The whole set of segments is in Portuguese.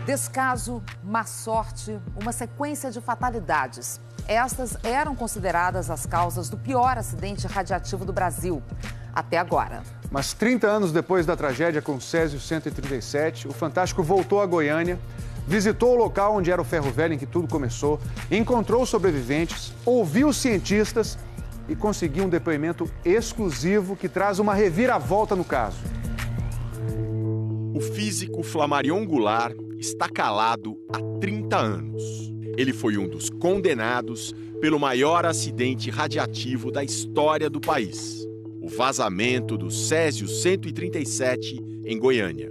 Descaso, má sorte, uma sequência de fatalidades. Estas eram consideradas as causas do pior acidente radiativo do Brasil, até agora. Mas 30 anos depois da tragédia com o Césio 137, o Fantástico voltou a Goiânia, visitou o local onde era o ferro velho em que tudo começou, encontrou sobreviventes, ouviu os cientistas e conseguiu um depoimento exclusivo que traz uma reviravolta no caso. O físico Flamarion Goulart está calado há 30 anos. Ele foi um dos condenados pelo maior acidente radiativo da história do país. O vazamento do Césio 137 em Goiânia.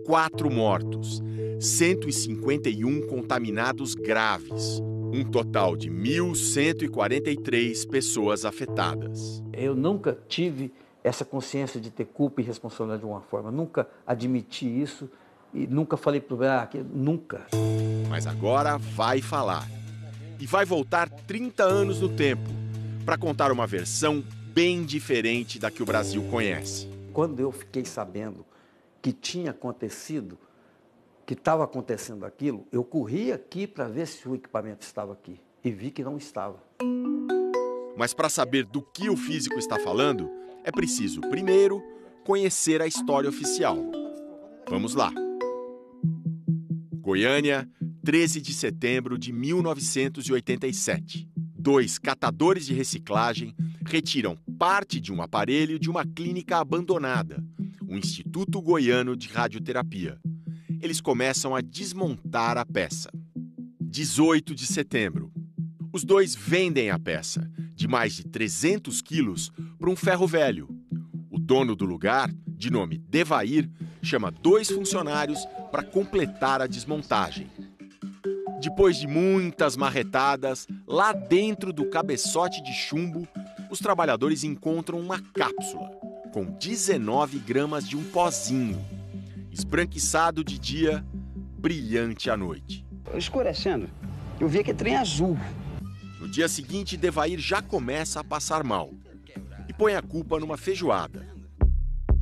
4 mortos, 151 contaminados graves. Um total de 1.143 pessoas afetadas. Eu nunca tive essa consciência de ter culpa e responsabilidade de alguma forma. Nunca admiti isso e nunca falei para o nunca. Mas agora vai falar. E vai voltar 30 anos no tempo para contar uma versão bem diferente da que o Brasil conhece. Quando eu fiquei sabendo que tinha acontecido, que estava acontecendo aquilo, eu corri aqui para ver se o equipamento estava aqui e vi que não estava. Mas para saber do que o físico está falando, é preciso, primeiro, conhecer a história oficial. Vamos lá. Goiânia, 13 de setembro de 1987. 2 catadores de reciclagem retiram parte de um aparelho de uma clínica abandonada, o Instituto Goiano de Radioterapia. Eles começam a desmontar a peça. 18 de setembro. Os 2 vendem a peça, de mais de 300 quilos, para um ferro velho. O dono do lugar, de nome Devair, chama 2 funcionários para completar a desmontagem. Depois de muitas marretadas, lá dentro do cabeçote de chumbo, os trabalhadores encontram uma cápsula com 19 gramas de um pozinho. Esbranquiçado de dia, brilhante à noite. Escurecendo, eu vi aquele trem azul. No dia seguinte, Devair já começa a passar mal e põe a culpa numa feijoada.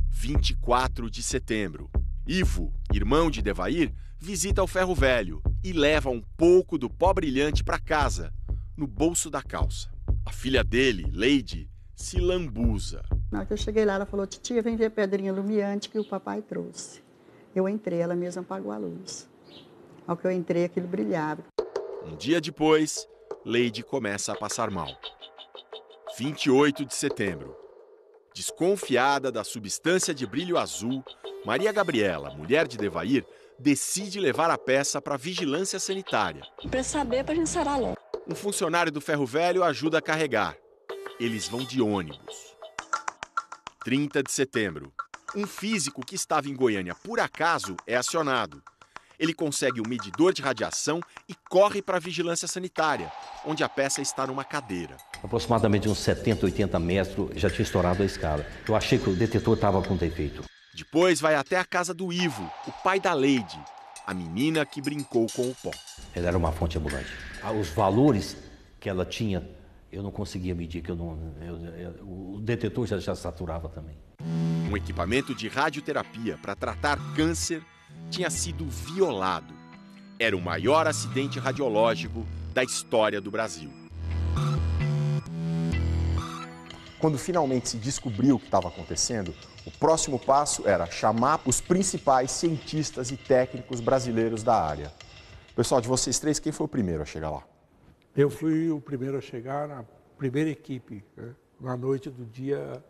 24 de setembro. Ivo, irmão de Devair, visita o ferro velho e leva um pouco do pó brilhante para casa, no bolso da calça. A filha dele, Leide, se lambuza. Na hora que eu cheguei lá, ela falou: titia, vem ver a pedrinha lumiante que o papai trouxe. Eu entrei, ela mesma apagou a luz. Ao que eu entrei, aquilo brilhava. Um dia depois, Leide começa a passar mal. 28 de setembro. Desconfiada da substância de brilho azul, Maria Gabriela, mulher de Devair, decide levar a peça para a vigilância sanitária. Para saber, para a gente sarar logo. Um funcionário do ferro velho ajuda a carregar. Eles vão de ônibus. 30 de setembro. Um físico que estava em Goiânia por acaso é acionado. Ele consegue um medidor de radiação e corre para a vigilância sanitária, onde a peça está numa cadeira. Aproximadamente uns 70, 80 metros, já tinha estourado a escada. Eu achei que o detetor estava com defeito. Depois vai até a casa do Ivo, o pai da Leide, a menina que brincou com o pó. Ela era uma fonte ambulante. Os valores que ela tinha, eu não conseguia medir, que o detetor já saturava também. Um equipamento de radioterapia para tratar câncer tinha sido violado. Era o maior acidente radiológico da história do Brasil. Quando finalmente se descobriu o que estava acontecendo, o próximo passo era chamar os principais cientistas e técnicos brasileiros da área. Pessoal, de vocês 3, quem foi o primeiro a chegar lá? Eu fui o primeiro a chegar na primeira equipe, né? Na noite do dia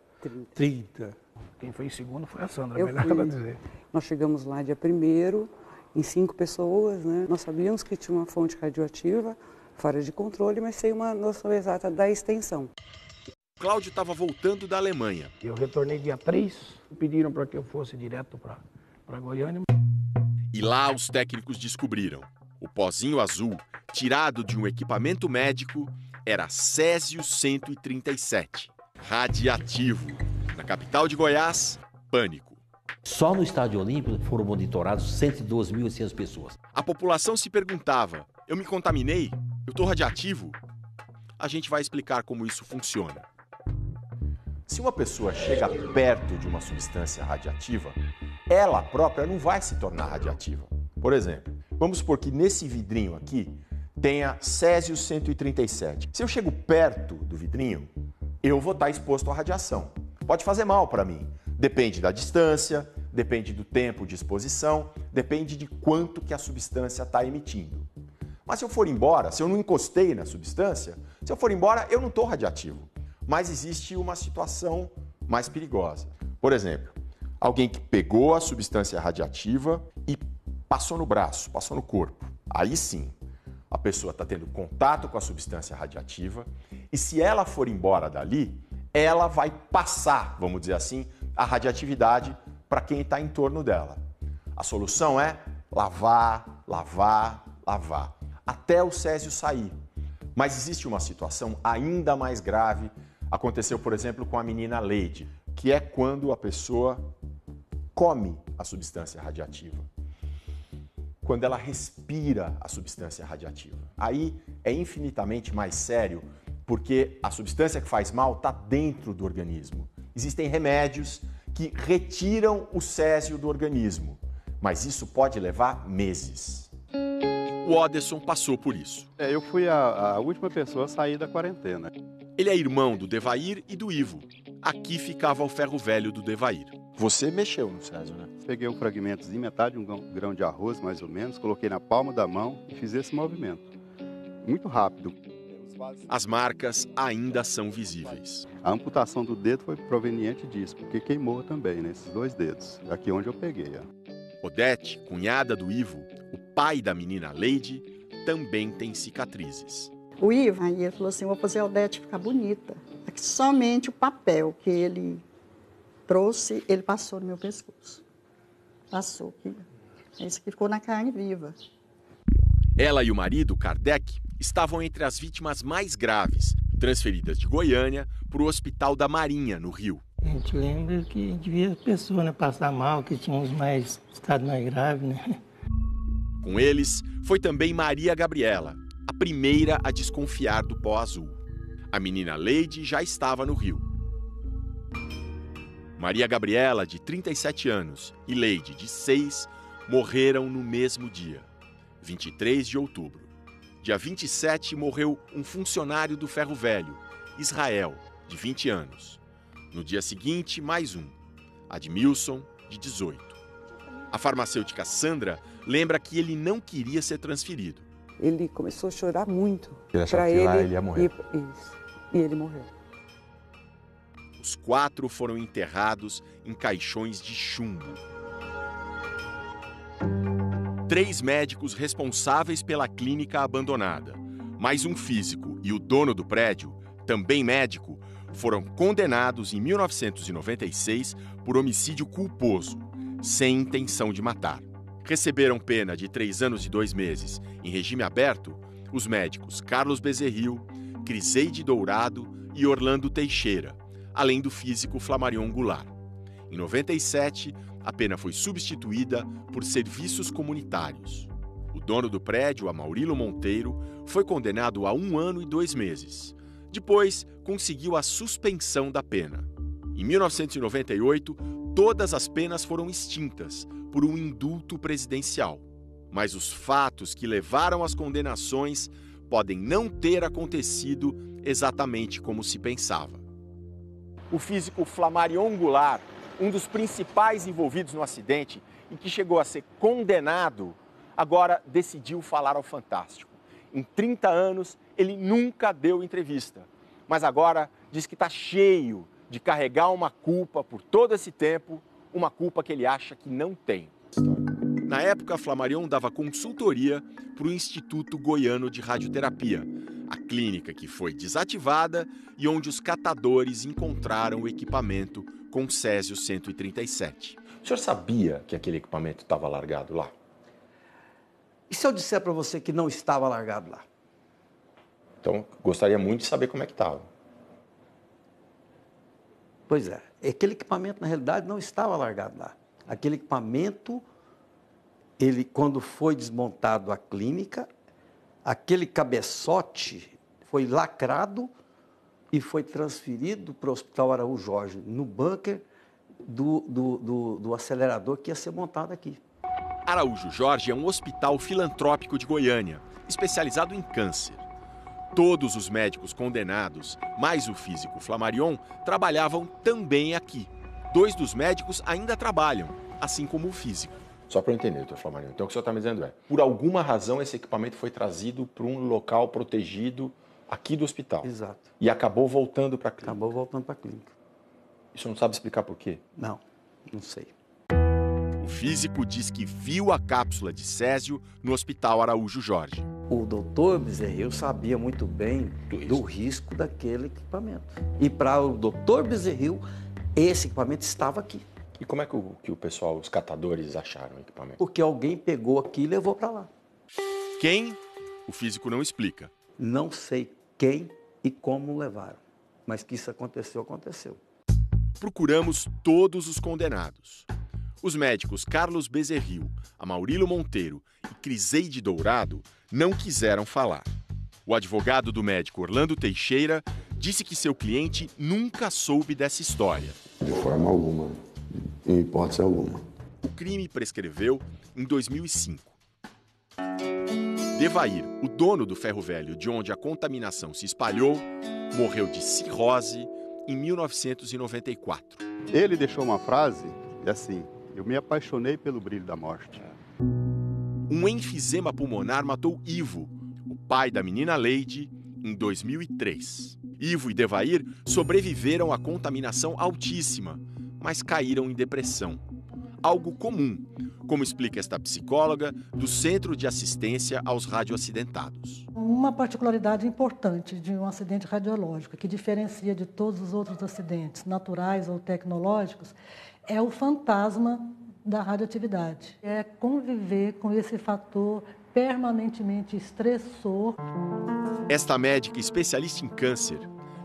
30. Quem foi em segundo foi a Sandra, melhor ela dizer. Nós chegamos lá dia 1º, em 5 pessoas, né? Nós sabíamos que tinha uma fonte radioativa fora de controle, mas sem uma noção exata da extensão. Cláudio estava voltando da Alemanha. Eu retornei dia 3, pediram para que eu fosse direto para Goiânia. E lá os técnicos descobriram. O pozinho azul, tirado de um equipamento médico, era Césio 137, radiativo. Na capital de Goiás, pânico. Só no Estádio Olímpico foram monitorados 112.800 pessoas. A população se perguntava: eu me contaminei? Eu estou radiativo? A gente vai explicar como isso funciona. Se uma pessoa chega perto de uma substância radiativa, ela própria não vai se tornar radiativa. Por exemplo, Vamos supor que nesse vidrinho aqui tenha Césio 137. Se eu chego perto do vidrinho, eu vou estar exposto à radiação. Pode fazer mal para mim. Depende da distância, depende do tempo de exposição, depende de quanto que a substância está emitindo. Mas se eu for embora, se eu não encostei na substância, se eu for embora, eu não estou radiativo. Mas existe uma situação mais perigosa. Por exemplo, alguém que pegou a substância radiativa e passou no braço, passou no corpo. Aí sim, a pessoa está tendo contato com a substância radiativa e se ela for embora dali, ela vai passar, vamos dizer assim, a radioatividade para quem está em torno dela. A solução é lavar, lavar, lavar, até o césio sair. Mas existe uma situação ainda mais grave. Aconteceu, por exemplo, com a menina Leide, que é quando a pessoa come a substância radiativa. Quando ela respira a substância radiativa. Aí é infinitamente mais sério, porque a substância que faz mal está dentro do organismo. Existem remédios que retiram o césio do organismo, mas isso pode levar meses. O Oderson passou por isso. Eu fui a última pessoa a sair da quarentena. Ele é irmão do Devair e do Ivo. Aqui ficava o ferro velho do Devair. Você mexeu no césio, né? Peguei um fragmento de metade de um grão de arroz, mais ou menos, coloquei na palma da mão e fiz esse movimento. Muito rápido. As marcas ainda são visíveis. A amputação do dedo foi proveniente disso, porque queimou também, nesses 2 dedos, aqui onde eu peguei. Odete, cunhada do Ivo, o pai da menina Leide, também tem cicatrizes. O Ivo, aí ele falou assim, vou fazer a Odete ficar bonita. Aqui, somente o papel que ele trouxe, ele passou no meu pescoço. Passou aqui. Esse que ficou na carne viva. Ela e o marido, Kardec, estavam entre as vítimas mais graves, transferidas de Goiânia para o Hospital da Marinha, no Rio. A gente lembra que devia a pessoa, né, passar mal, que tinha uns estados mais graves, né? Com eles foi também Maria Gabriela, a primeira a desconfiar do pó azul. A menina Leide já estava no Rio. Maria Gabriela, de 37 anos, e Leide, de 6, morreram no mesmo dia, 23 de outubro. Dia 27, morreu um funcionário do Ferro Velho, Israel, de 20 anos. No dia seguinte, mais um, Admilson, de 18. A farmacêutica Sandra lembra que ele não queria ser transferido. Ele começou a chorar muito. Ele achava que lá ele ia morrer. E ele morreu. Os 4 foram enterrados em caixões de chumbo. 3 médicos responsáveis pela clínica abandonada, mais um físico e o dono do prédio, também médico, foram condenados em 1996 por homicídio culposo, sem intenção de matar. Receberam pena de 3 anos e 2 meses em regime aberto os médicos Carlos Bezerril, Criseide Dourado e Orlando Teixeira, além do físico Flamarion Goulart. Em 97, a pena foi substituída por serviços comunitários. O dono do prédio, Amaurilo Monteiro, foi condenado a 1 ano e 2 meses. Depois, conseguiu a suspensão da pena. Em 1998, todas as penas foram extintas por um indulto presidencial. Mas os fatos que levaram às condenações podem não ter acontecido exatamente como se pensava. O físico Flamarion Goulart, um dos principais envolvidos no acidente e que chegou a ser condenado, agora decidiu falar ao Fantástico. Em 30 anos, ele nunca deu entrevista, mas agora diz que está cheio de carregar uma culpa por todo esse tempo, uma culpa que ele acha que não tem. Na época, Flamarion dava consultoria para o Instituto Goiano de Radioterapia, a clínica que foi desativada e onde os catadores encontraram o equipamento com Césio 137. O senhor sabia que aquele equipamento estava largado lá? E se eu disser para você que não estava largado lá? Então, gostaria muito de saber como é que estava. Pois é, aquele equipamento, na realidade, não estava largado lá. Aquele equipamento, ele, quando foi desmontado a clínica, aquele cabeçote foi lacrado e foi transferido para o Hospital Araújo Jorge, no bunker do acelerador que ia ser montado aqui. Araújo Jorge é um hospital filantrópico de Goiânia, especializado em câncer. Todos os médicos condenados, mais o físico Flammarion, trabalhavam também aqui. 2 dos médicos ainda trabalham, assim como o físico. Só para eu entender, doutor Flammarion, então o que o senhor está me dizendo é, por alguma razão esse equipamento foi trazido para um local protegido aqui do hospital. Exato. E acabou voltando para a clínica. Acabou voltando para a clínica. O senhor não sabe explicar por quê? Não sei. O físico diz que viu a cápsula de césio no Hospital Araújo Jorge. O doutor Bezerril sabia muito bem do risco daquele equipamento. E para o doutor Bezerril, esse equipamento estava aqui. E como é que o pessoal, os catadores, acharam o equipamento? Porque alguém pegou aqui e levou para lá. Quem? O físico não explica. Não sei quem e como levaram, mas que isso aconteceu, aconteceu. Procuramos todos os condenados. Os médicos Carlos Bezerril, Amaurilo Monteiro e Criseide Dourado não quiseram falar. O advogado do médico Orlando Teixeira disse que seu cliente nunca soube dessa história. De forma alguma, em hipótese alguma. O crime prescreveu em 2005. Devair, o dono do ferro velho de onde a contaminação se espalhou, morreu de cirrose em 1994. Ele deixou uma frase assim: eu me apaixonei pelo brilho da morte. Um enfisema pulmonar matou Ivo, o pai da menina Leide, em 2003. Ivo e Devair sobreviveram à contaminação altíssima, mas caíram em depressão. Algo comum, como explica esta psicóloga do Centro de Assistência aos Radioacidentados. Uma particularidade importante de um acidente radiológico, que diferencia de todos os outros acidentes naturais ou tecnológicos, é o fantasma da radioatividade. É conviver com esse fator permanentemente estressor. Esta médica especialista em câncer,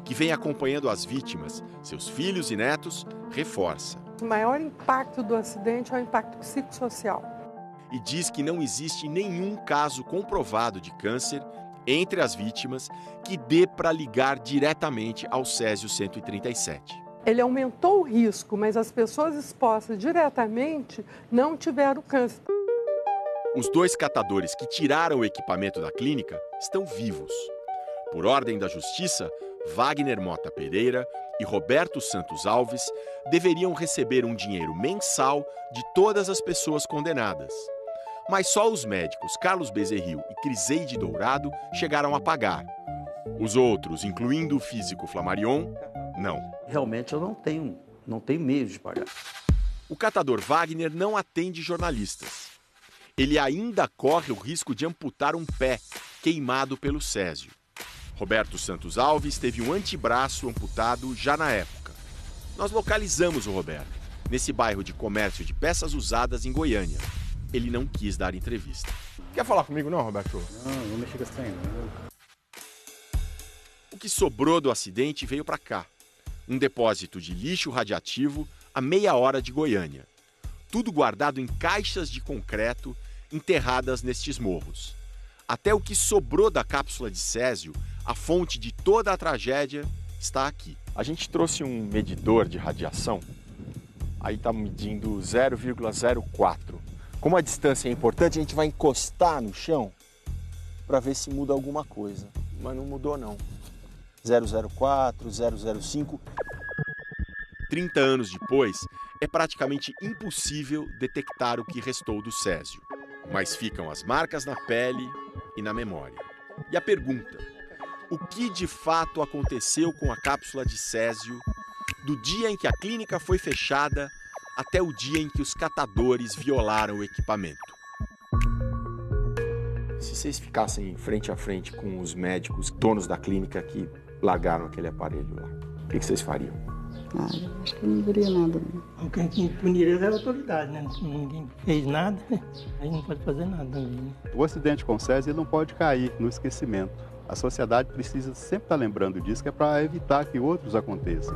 que vem acompanhando as vítimas, seus filhos e netos, reforça. O maior impacto do acidente é o impacto psicossocial. E diz que não existe nenhum caso comprovado de câncer entre as vítimas que dê para ligar diretamente ao Césio 137. Ele aumentou o risco, mas as pessoas expostas diretamente não tiveram câncer. Os 2 catadores que tiraram o equipamento da clínica estão vivos. Por ordem da Justiça, Wagner Mota Pereira e Roberto Santos Alves deveriam receber um dinheiro mensal de todas as pessoas condenadas. Mas só os médicos Carlos Bezerril e Criseide Dourado chegaram a pagar. Os outros, incluindo o físico Flammarion, não. Realmente eu não tenho meio de pagar. O catador Wagner não atende jornalistas. Ele ainda corre o risco de amputar um pé queimado pelo césio. Roberto Santos Alves teve um antebraço amputado já na época. Nós localizamos o Roberto, nesse bairro de comércio de peças usadas em Goiânia. Ele não quis dar entrevista. Quer falar comigo não, Roberto? Não me chega estranho, não. O que sobrou do acidente veio para cá. Um depósito de lixo radiativo a meia hora de Goiânia. Tudo guardado em caixas de concreto enterradas nestes morros. Até o que sobrou da cápsula de césio, a fonte de toda a tragédia, está aqui. A gente trouxe um medidor de radiação. Aí está medindo 0,04. Como a distância é importante, a gente vai encostar no chão para ver se muda alguma coisa. Mas não mudou não. 004, 005. 30 anos depois, é praticamente impossível detectar o que restou do césio. Mas ficam as marcas na pele e na memória. E a pergunta: o que de fato aconteceu com a cápsula de césio do dia em que a clínica foi fechada até o dia em que os catadores violaram o equipamento? Se vocês ficassem frente a frente com os médicos, donos da clínica que largaram aquele aparelho lá, o que vocês fariam? Eu acho que eu não diria nada. Quem puniria é a autoridade, né? Ninguém fez nada, a gente não pode fazer nada também. Né? O acidente com césio não pode cair no esquecimento. A sociedade precisa sempre estar lembrando disso, que é para evitar que outros aconteçam.